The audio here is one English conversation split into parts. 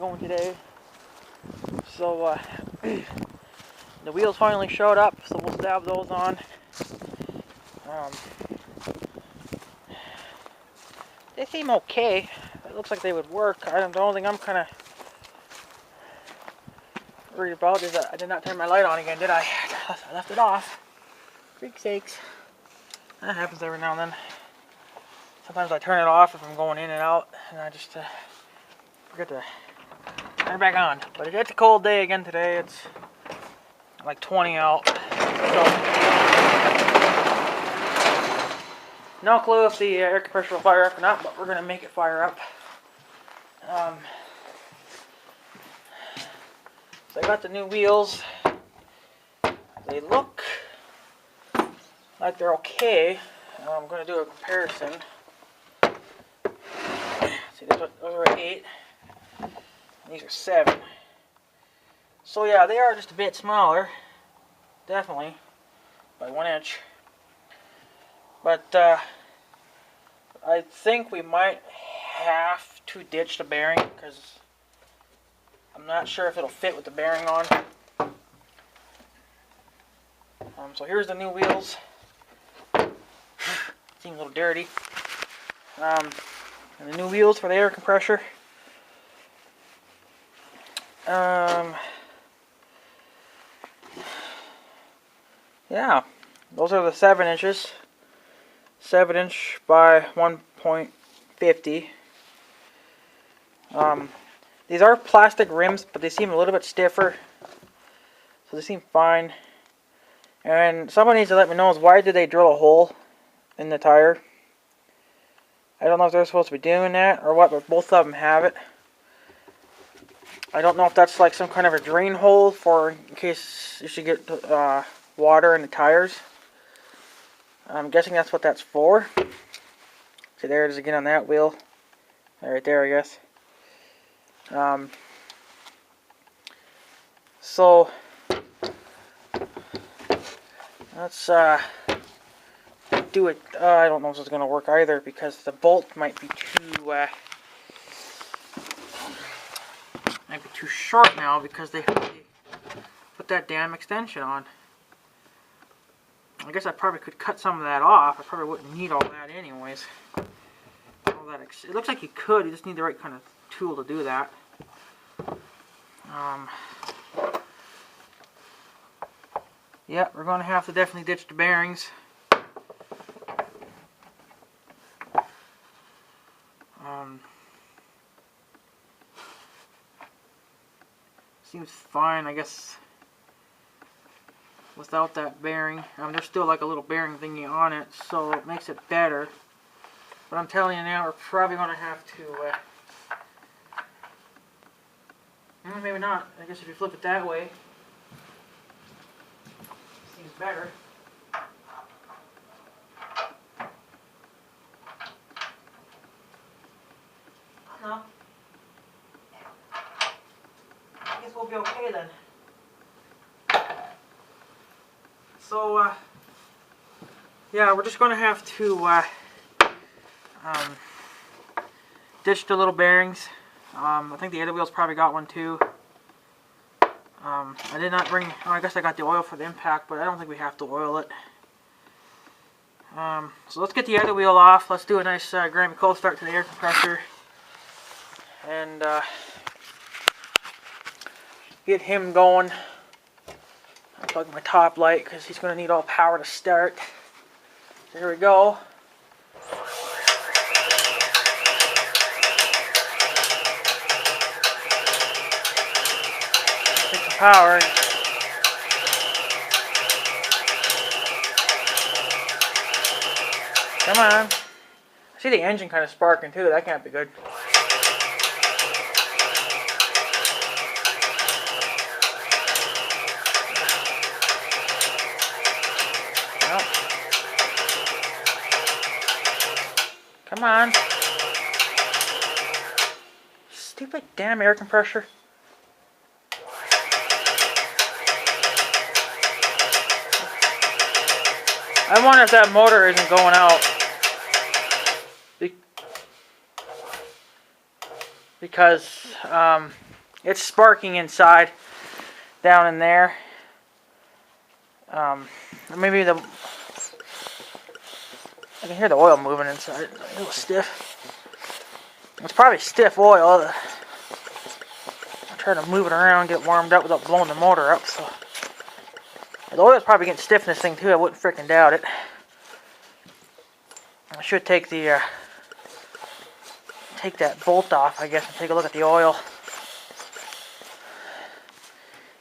going today. So the wheels finally showed up, so we'll stab those on. They seem okay. It looks like they would work. The only thing I'm kind of worried about is that I did not turn my light on again, did I? I left it off. Freak sakes. That happens every now and then. Sometimes I turn it off if I'm going in and out, and I just forget to turn it back on. But it's a cold day again today. It's like 20 out. So, no clue if the air compressor will fire up or not, but we're going to make it fire up. So I got the new wheels. They look like they're okay. I'm going to do a comparison. See, those are 8. And these are 7. So yeah, they are just a bit smaller. Definitely. By 1 inch. But I think we might have to ditch the bearing because I'm not sure if it'll fit with the bearing on. So here's the new wheels. Seem a little dirty. And the new wheels for the air compressor. Yeah, those are the 7 inches. 7 inch by 1.50. These are plastic rims, but they seem a little bit stiffer. So they seem fine. And somebody needs to let me know is why did they drill a hole in the tire? I don't know if they're supposed to be doing that or what, but both of them have it. I don't know if that's like some kind of a drain hole for in case you should get water in the tires. I'm guessing that's what that's for. See, there it is again on that wheel. Right there, I guess. So let's do it. I don't know if it's going to work either because the bolt might be too short now because they put that damn extension on. I guess I probably could cut some of that off. I probably wouldn't need all that anyways. It looks like you could. You just need the right kind of tool to do that. Yeah, we're going to have to definitely ditch the bearings. Seems fine, I guess, without that bearing. There's still like a little bearing thingy on it, so it makes it better. But I'm telling you now, we're probably going to have to... maybe not. I guess if you flip it that way, seems better. No. I guess we'll be okay then. So, yeah, we're just going to have to ditch the little bearings. I think the other wheels probably got one too. I did not bring, I guess I got the oil for the impact, but I don't think we have to oil it. So let's get the other wheel off. Let's do a nice Grammy cold start to the air compressor. And get him going. I'll plug my top light because he's going to need all power to start. So here we go. Take some power. Come on. I see the engine kind of sparking too. That can't be good. Come on. Stupid damn air compressor. I wonder if that motor isn't going out. Because It's sparking inside, down in there. Maybe I can hear the oil moving inside. It's a little stiff. It's probably stiff oil. I'm trying to move it around, get it warmed up without blowing the motor up. So the oil's probably getting stiff in this thing too. I wouldn't freaking doubt it. I should take the take that bolt off, I guess, and take a look at the oil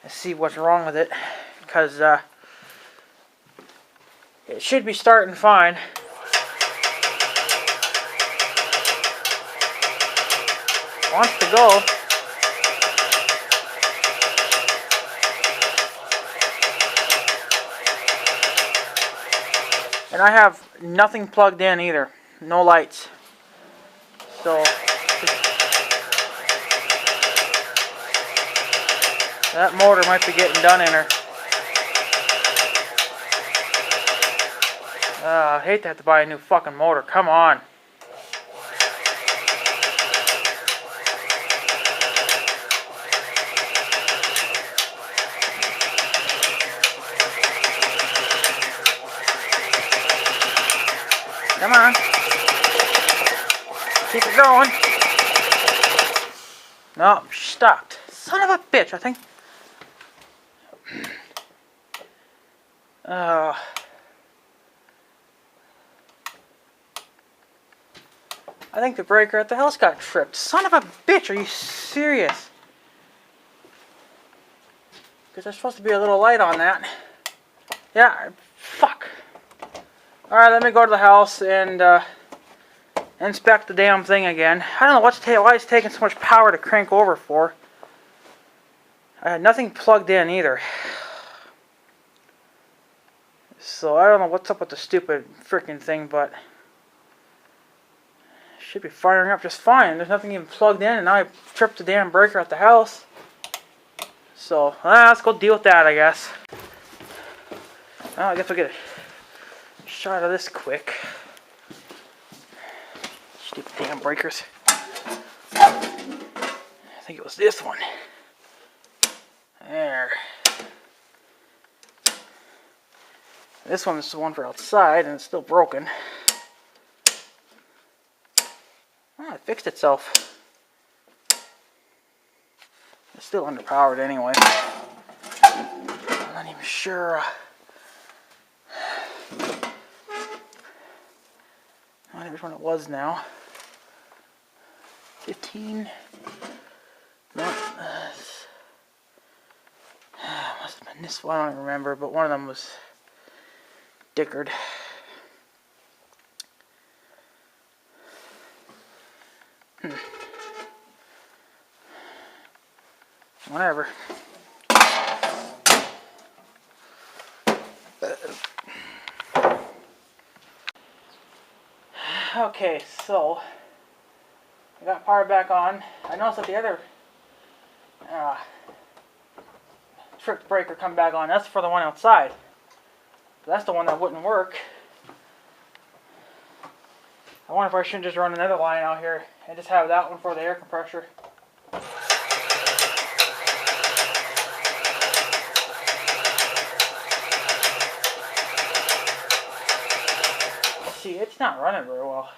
and see what's wrong with it, because it should be starting fine. Wants to go. And I have nothing plugged in either. No lights. So that motor might be getting done in her. I hate to have to buy a new fucking motor. Come on. Come on. Keep it going. No, stopped. Son of a bitch, I think. I think the breaker at the house got tripped. Son of a bitch, are you serious? Because there's supposed to be a little light on that. Yeah, fuck. Alright, let me go to the house and inspect the damn thing again. I don't know why it's taking so much power to crank over for. I had nothing plugged in either. So I don't know what's up with the stupid freaking thing, but it should be firing up just fine. There's nothing even plugged in, and now I tripped the damn breaker at the house. So let's go deal with that, I guess. Well, I guess we'll get a shot of this quick. Stupid damn breakers. I think it was this one. There. This one is the one for outside, and it's still broken. Oh, it fixed itself. It's still underpowered anyway. I'm not even sure. I don't know which one it was now. 15. No, must have been this one. I don't remember, but one of them was dickered. Whatever. Okay, so I got power back on. I noticed that the other tripped breaker come back on. That's for the one outside. That's the one that wouldn't work. I wonder if I shouldn't just run another line out here and just have that one for the air compressor. See, it's not running very well.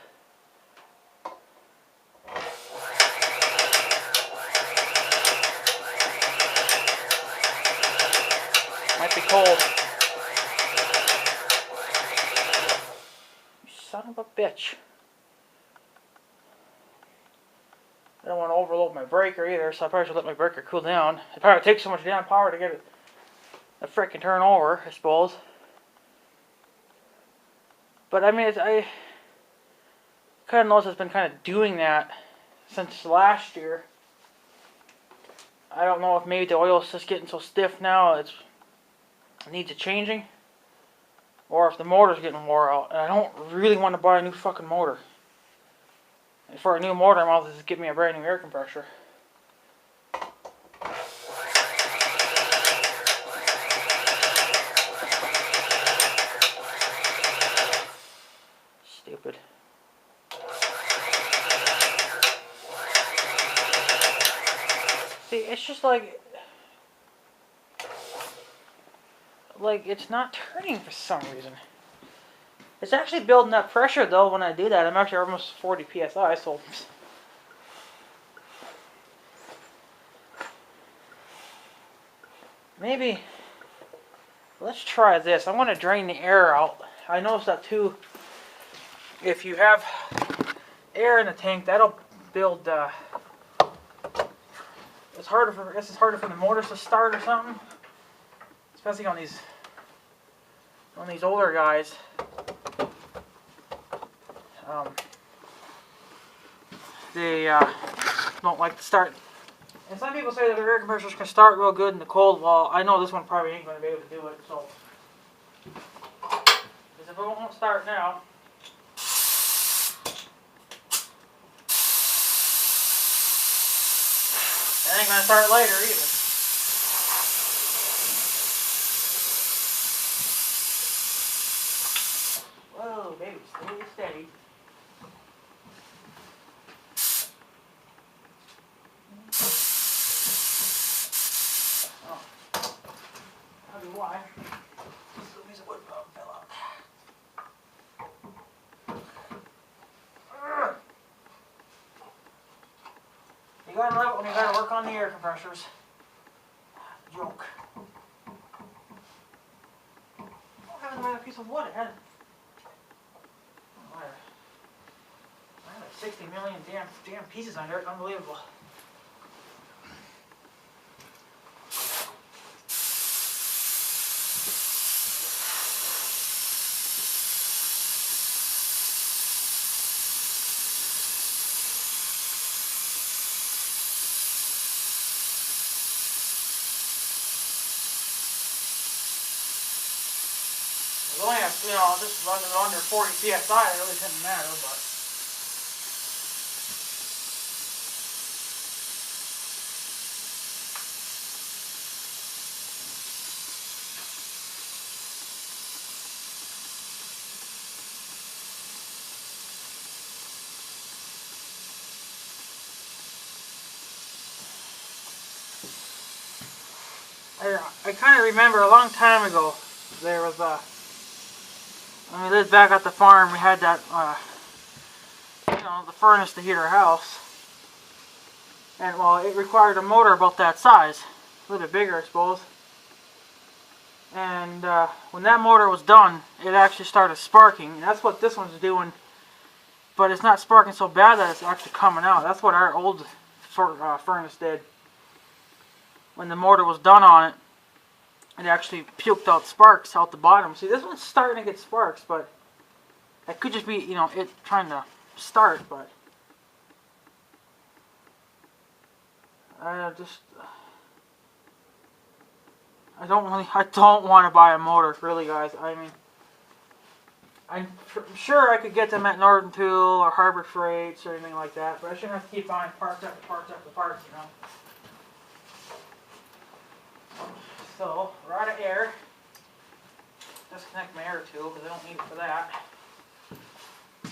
Might be cold. You son of a bitch. I don't want to overload my breaker either, so I probably should let my breaker cool down. It probably takes so much damn power to get it to frickin' turn over, I suppose. But I mean, I kind of noticed it's been kind of doing that since last year. I don't know if maybe the oil's just getting so stiff now it needs a changing, or if the motor's getting wore out. And I don't really want to buy a new fucking motor. And for a new motor, I might as well just get me a brand new air compressor. Stupid. See, it like it's not turning for some reason. It's actually building up pressure though when I do that. I'm actually almost 40 psi, so maybe let's try this. I'm going to drain the air out. I noticed that too. If you have air in the tank, that'll build. It's harder for. I guess it's harder for the motors to start or something, especially on these older guys. They don't like to start. And some people say that their air compressors can start real good in the cold. Well, I know this one probably ain't going to be able to do it. So, because if it won't start now, it ain't going to start later either. Whoa, baby, stay steady. Why? This piece of wood fell out. You gotta love it when you gotta work on the air compressors. Joke. What happened to my piece of wood? It had like 60 million damn pieces under it. Unbelievable. As long as, just running under 40 psi, it really doesn't matter, but. I kind of remember a long time ago, there was when we lived back at the farm, we had that, the furnace to heat our house. And, well, it required a motor about that size. A little bit bigger, I suppose. And when that motor was done, it actually started sparking. And that's what this one's doing. But it's not sparking so bad that it's actually coming out. That's what our old furnace did. When the motor was done on it, it actually puked out sparks out the bottom. See, this one's starting to get sparks, but it could just be, it trying to start, but I don't want to buy a motor, really, guys. I mean, I'm sure I could get them at Northern Tool or Harbor Freights or anything like that, but I shouldn't have to keep buying parts after parts after parts, So, we're out of air. Disconnect my air tube because I don't need it for that.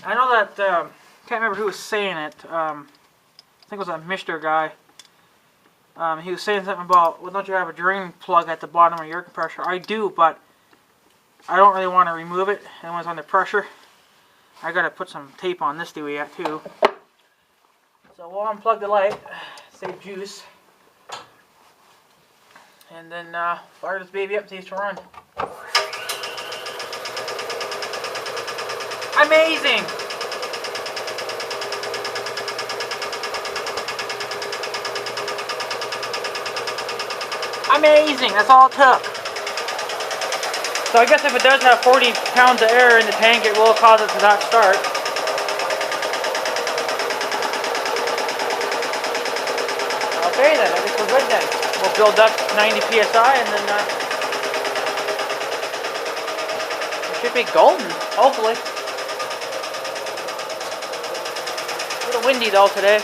I know that, can't remember who was saying it. I think it was a Mr. guy. He was saying something about, well, don't you have a drain plug at the bottom of your air compressor? I do, but I don't really want to remove it. And when it's under pressure, I got to put some tape on this dewey yet too. So we'll unplug the light, save juice. And then fire this baby up and see it to run. Amazing! Amazing! That's all it took. So I guess if it does have 40 pounds of air in the tank, it will cause it to not start. Okay then, I guess we're good then. We'll build up 90 psi and then it should be golden, hopefully. A little windy though today.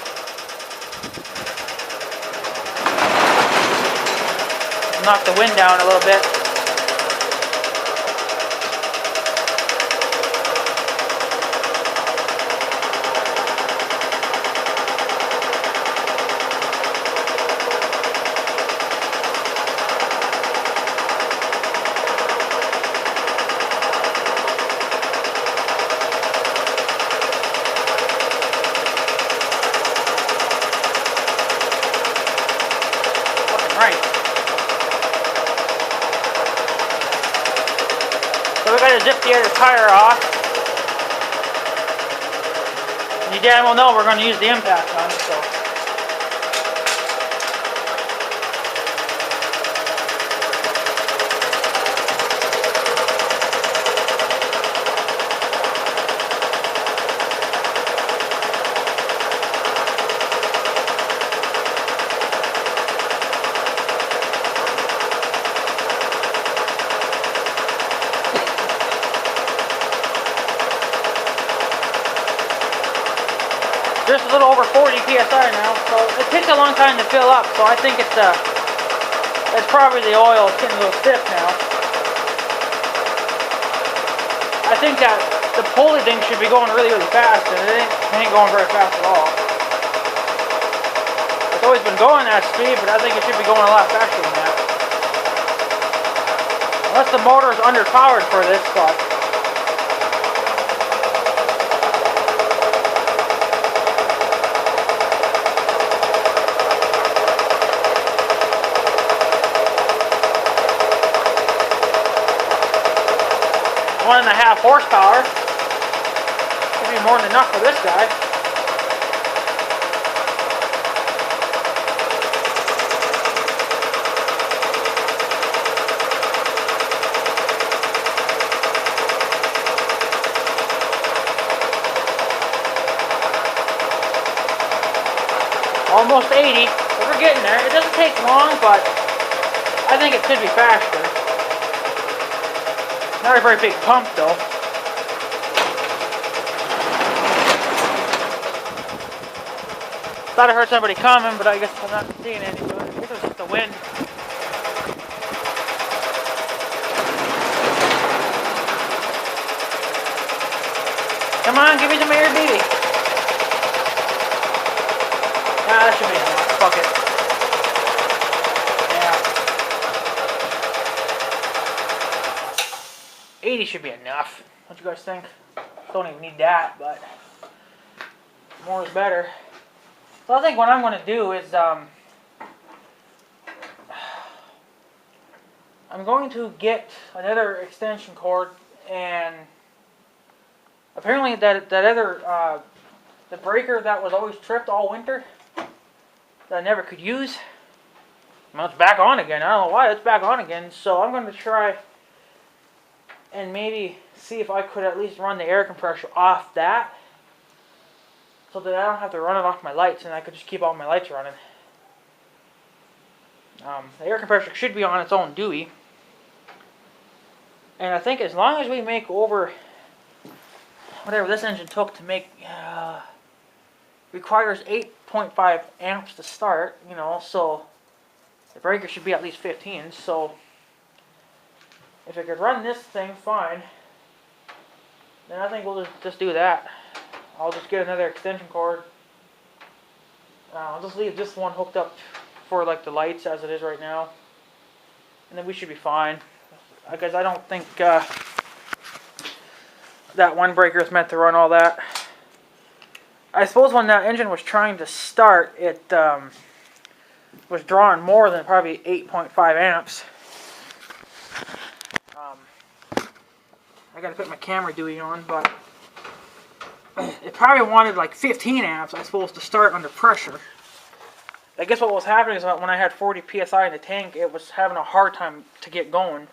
Knock the wind down a little bit. decided to zip the other tire off. And you damn well know we're going to use the impact on it, so. Just a little over 40 psi now, so it takes a long time to fill up. So I think it's probably the oil. It's getting a little stiff now. I think that the pulley thing should be going really, really fast, and it ain't going very fast at all. It's always been going at speed, but I think it should be going a lot faster than that. Unless the motor is underpowered for this, but. One and a half horsepower. Should be more than enough for this guy. Almost 80. So we're getting there. It doesn't take long, but I think it could be faster. Not a very big pump though. Thought I heard somebody coming, but I guess I'm not seeing anybody. I guess it was just the wind. Come on, give me some air, baby. Nah, that should be enough. Fuck it. 80 should be enough. What you guys think? Don't even need that, but more is better. So I think what I'm going to do is I'm going to get another extension cord, and apparently that other the breaker that was always tripped all winter that I never could use. Well, it's back on again. I don't know why it's back on again. So I'm going to try and maybe see if I could at least run the air compressor off that, so that I don't have to run it off my lights, and I could just keep all my lights running. The air compressor should be on its own duty, and I think as long as we make over whatever this engine took to make, requires 8.5 amps to start, you know, so the breaker should be at least 15, so if I could run this thing fine, then I think we'll just do that. I'll just get another extension cord. I'll just leave this one hooked up for like the lights as it is right now, and then we should be fine. Because I don't think that one breaker is meant to run all that. I suppose when that engine was trying to start, it was drawing more than probably 8.5 amps. I gotta put my camera duty on, but it probably wanted like 15 amps, I suppose, to start under pressure. I guess what was happening is that when I had 40 psi in the tank, it was having a hard time to get going.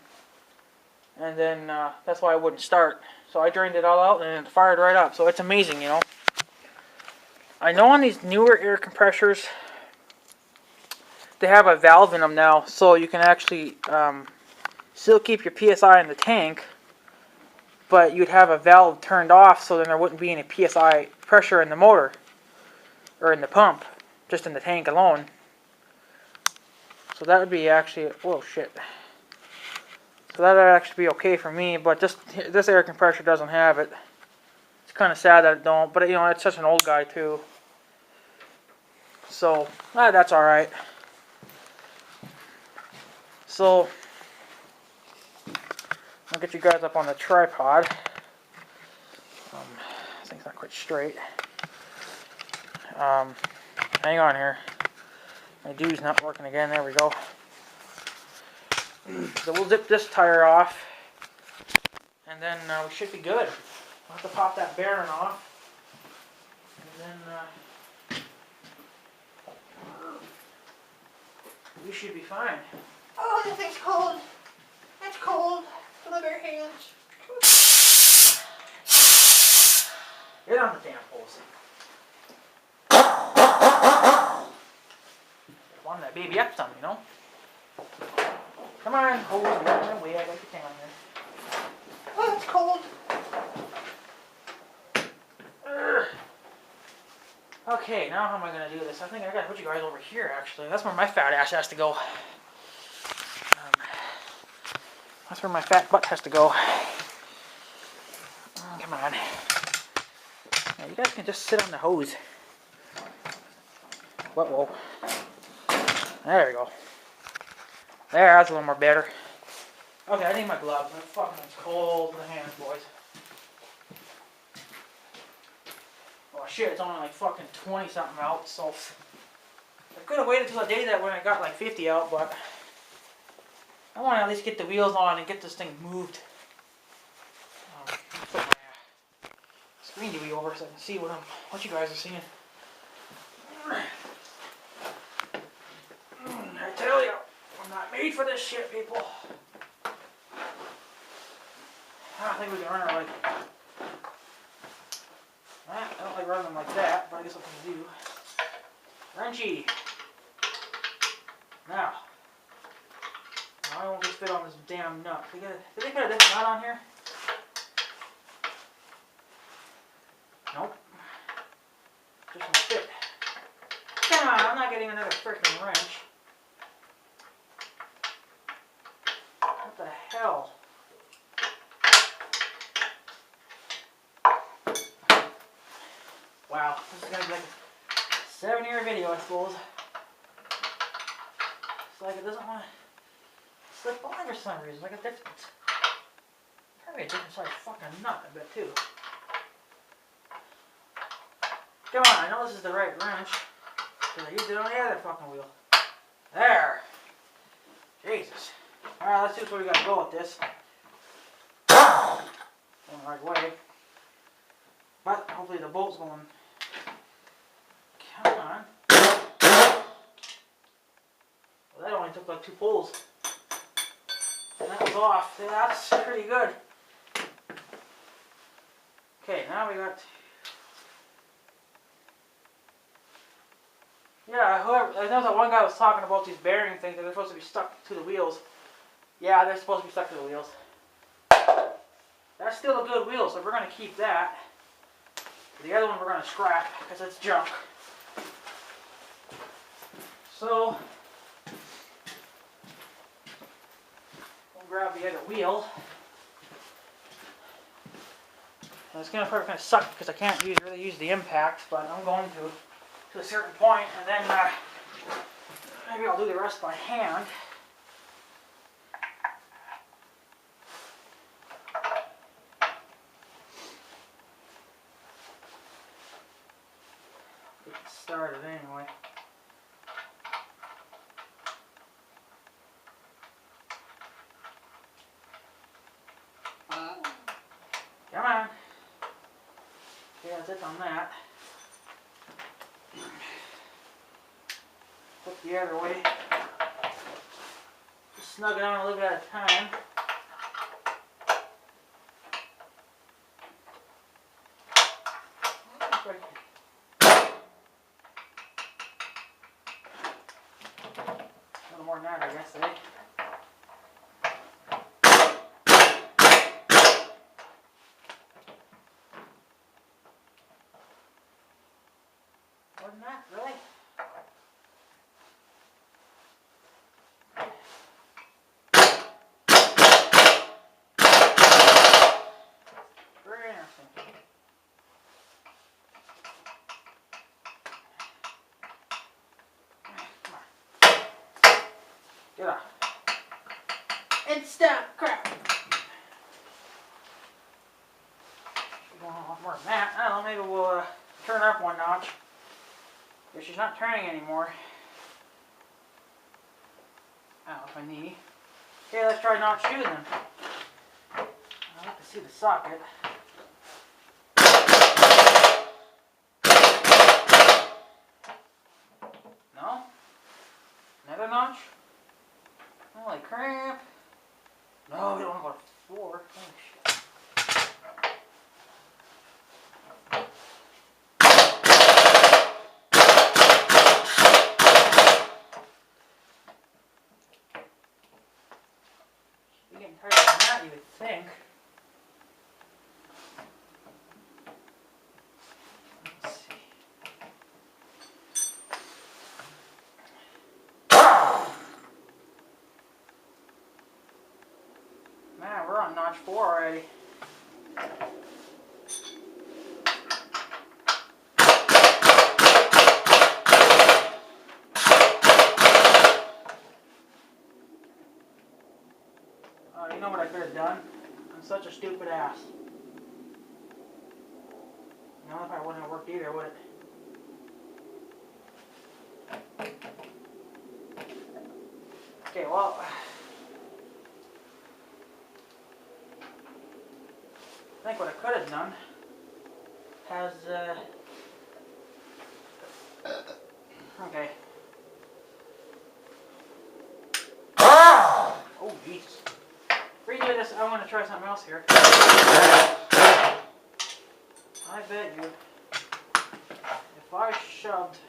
And then that's why I wouldn't start. So I drained it all out and it fired right up. So it's amazing, you know. I know on these newer air compressors, they have a valve in them now, so you can actually still keep your psi in the tank, but you'd have a valve turned off, so then there wouldn't be any psi pressure in the motor or in the pump, just in the tank alone. So that would be actually, whoa, shit. So that would actually be okay for me, but this air compressor doesn't have it. It's kind of sad that it don't, but you know, it's such an old guy too. So that's all right. So I'll get you guys up on the tripod. This thing's not quite straight. Hang on here. My duty's not working again. There we go. So we'll zip this tire off. and then we should be good. We'll have to pop that bearing off, and then we should be fine. Oh, that thing's cold. That's cold for the bare hands. Get on the damn hose. Warm that baby up some, you know. Come on, hose, run away. I got your thing on here. Oh, it's cold. Okay, now how am I going to do this? I think I got to put you guys over here, actually. That's where my fat ass has to go. That's where my fat butt has to go. Come on. Now, you guys can just sit on the hose. Whoa. There we go. There, that's a little more better. Okay, I need my gloves. That fucking is cold in the hands, boys. Oh shit, it's only like fucking 20 something out, so I could have waited till the day that when I got like 50 out, but I want to at least get the wheels on and get this thing moved. Put my screen TV over so I can see what you guys are seeing. I tell you, I'm not made for this shit, people. I don't think we can run it like that. I don't like running them like that, but I guess what can do. Wrenchy. Now, I won't just fit on this damn nut. Did they put a different nut on here? Nope. Just won't fit. Come on, I'm not getting another freaking wrench. What the hell? Wow, this is going to be like a 7-year video, I suppose. It's like it doesn't want to slip on for some reason, like a different, probably a different size fucking nut, I bet too. Come on, I know this is the right wrench, because I used it on the other fucking wheel. There! Jesus. Alright, let's see where we gotta go with this. Going the right way. But hopefully the bolt's going. Come on. Well, that only took like 2 pulls. And that was off. So that's pretty good. Okay, now we got. Yeah, I know that one guy was talking about these bearing things that they're supposed to be stuck to the wheels. Yeah, they're supposed to be stuck to the wheels. That's still a good wheel, so we're going to keep that. The other one we're going to scrap because it's junk. So, we'll grab the other wheel. And it's going to probably kind of suck because I can't really use the impacts, but I'm going to a certain point, and then maybe I'll do the rest by hand. Get it started anyway. Come on. Okay, that's it on that. Flip the other way. Just snug it on a little bit at a time. A little more than that, I guess, eh? More than that, really? Very interesting. Get off. It's stuck. Crap. Going a lot more than that. I don't know, maybe we'll turn up one notch. If she's not turning anymore. Ow, my knee. Okay, let's try notch 2 then. I'd like to see see the socket. No? Another notch? Holy crap. No, we don't want to go to 4. Holy shit. You're getting tighter than that, you would think. Let's see. Man, we're on notch 4 already. You know what I could have done? I'm such a stupid ass. No, if I wouldn't have worked either, would it? Okay, well, I think what I could have done has, okay. Oh, Jesus. Redo this, I want to try something else here. I bet you, if I shoved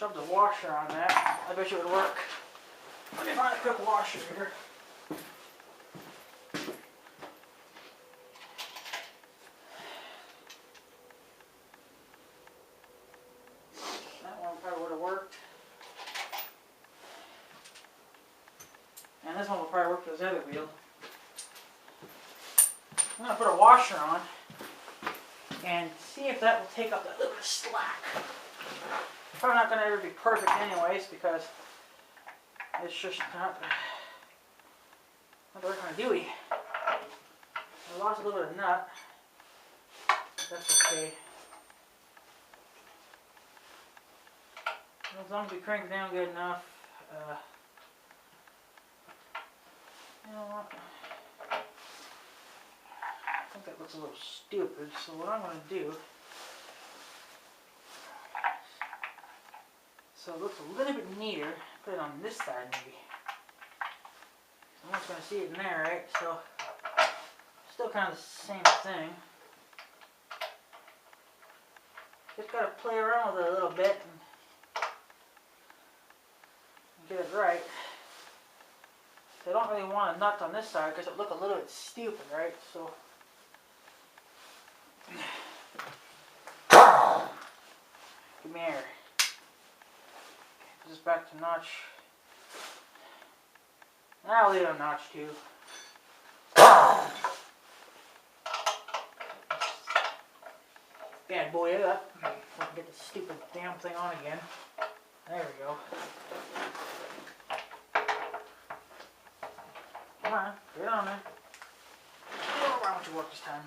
a washer on that, I bet you it would work. Let me find a quick washer here. That one probably would have worked. And this one will probably work with this other wheel. I'm going to put a washer on and see if that will take up that little bit of slack. Probably not going to ever be perfect anyways because it's just not working on a Dewey. I lost a little bit of nut. That's okay. As long as we crank it down good enough. You know what? I think that looks a little stupid, so what I'm going to do, so it looks a little bit neater, put it on this side maybe. Someone's going to see it in there, right? So, still kind of the same thing. Just got to play around with it a little bit and get it right. So I don't really want a nut on this side because it look a little bit stupid, right? So come here. Put this back to notch. I'll leave it on notch 2. Bad boy it up. I can get the stupid damn thing on again. There we go. Come on, get on there. Why don't you work this time?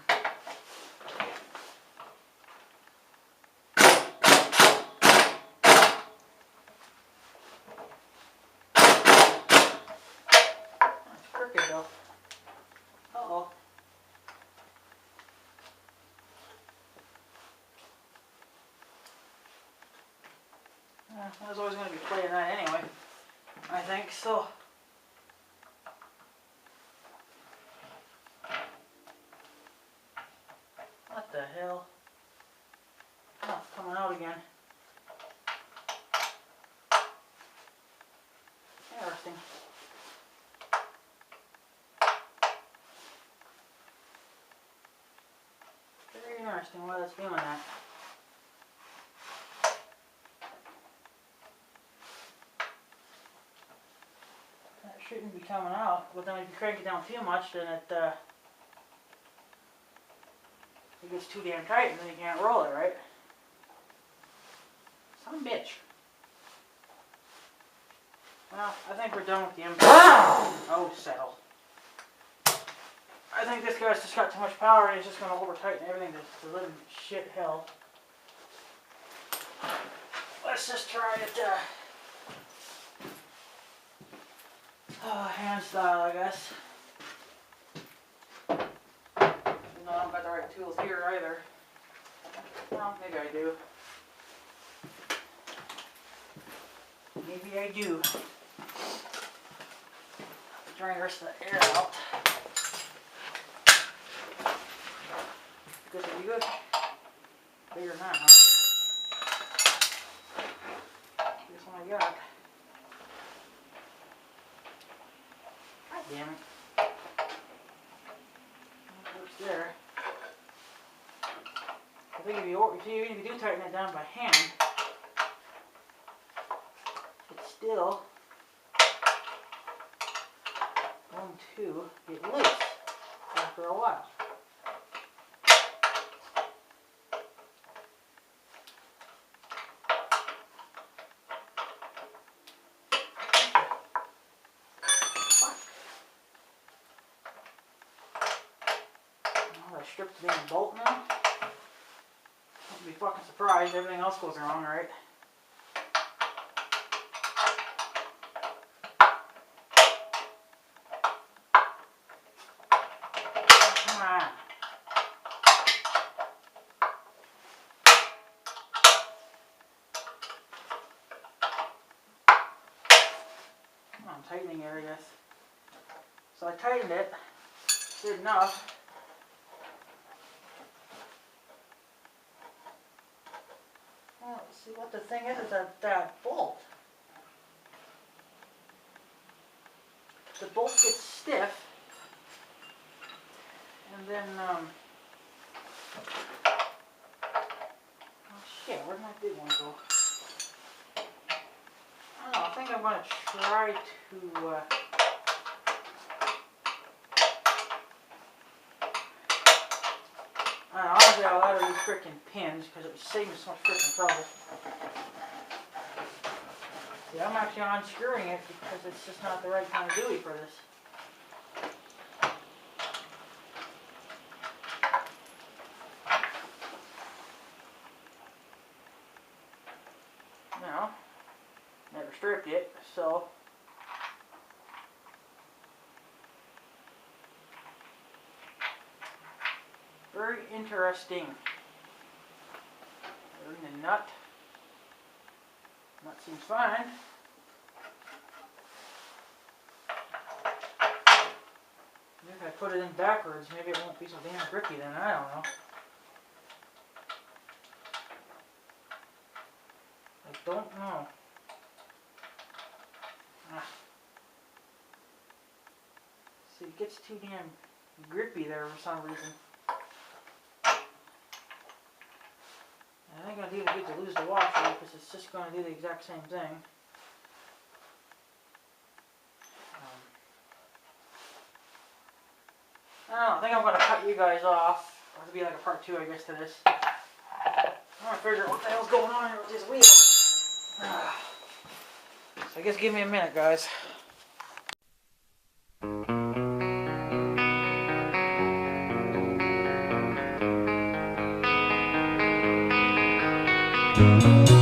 That's crooked though. Uh-oh. I was always going to be playing that anyway, I think, so. What the hell? Oh, it's coming out again. Interesting. Very interesting why that's doing that. That shouldn't be coming out, but then if you crank it down too much, then it gets too damn tight and then you can't roll it, right? Son of a bitch. Well, I think we're done with the impact. Oh, settle. I think this guy's just got too much power and he's just going to over tighten everything to living shit hell. Let's just try it. Hand style, I guess. No, I don't got the right tools here either. Well, maybe I do. Maybe I do. Drain the rest of the air out. Good, are you good? Bigger than that, huh? Here's what I got. God damn it. That works there. I think if you do tighten it down by hand, it's still going to get loose after a while. I stripped the damn bolt now. Don't be fucking surprised, everything else goes wrong, right? Come on. I'm tightening it, I guess. So I tightened it, did enough. Well, see what the thing is that bolt. The bolt gets stiff, and then, oh shit, where did my big one go? I don't know, I think I'm going to try to, honestly, I'll out of these freaking pins because it would save me so much freaking trouble. See, I'm actually unscrewing it because it's just not the right kind of dewey for this. Now, never stripped it, so very interesting. There's the nut. Nut seems fine. Maybe if I put it in backwards, maybe it won't be so damn grippy then, I don't know. I don't know. See, it gets too damn grippy there for some reason. I think I'd even get to lose the washer because it's just going to do the exact same thing. I don't know, I think I'm going to cut you guys off. It'll be like a part 2, I guess, to this. I'm going to figure out what the hell's going on here with this wheel. So I guess give me a minute, guys. Thank you.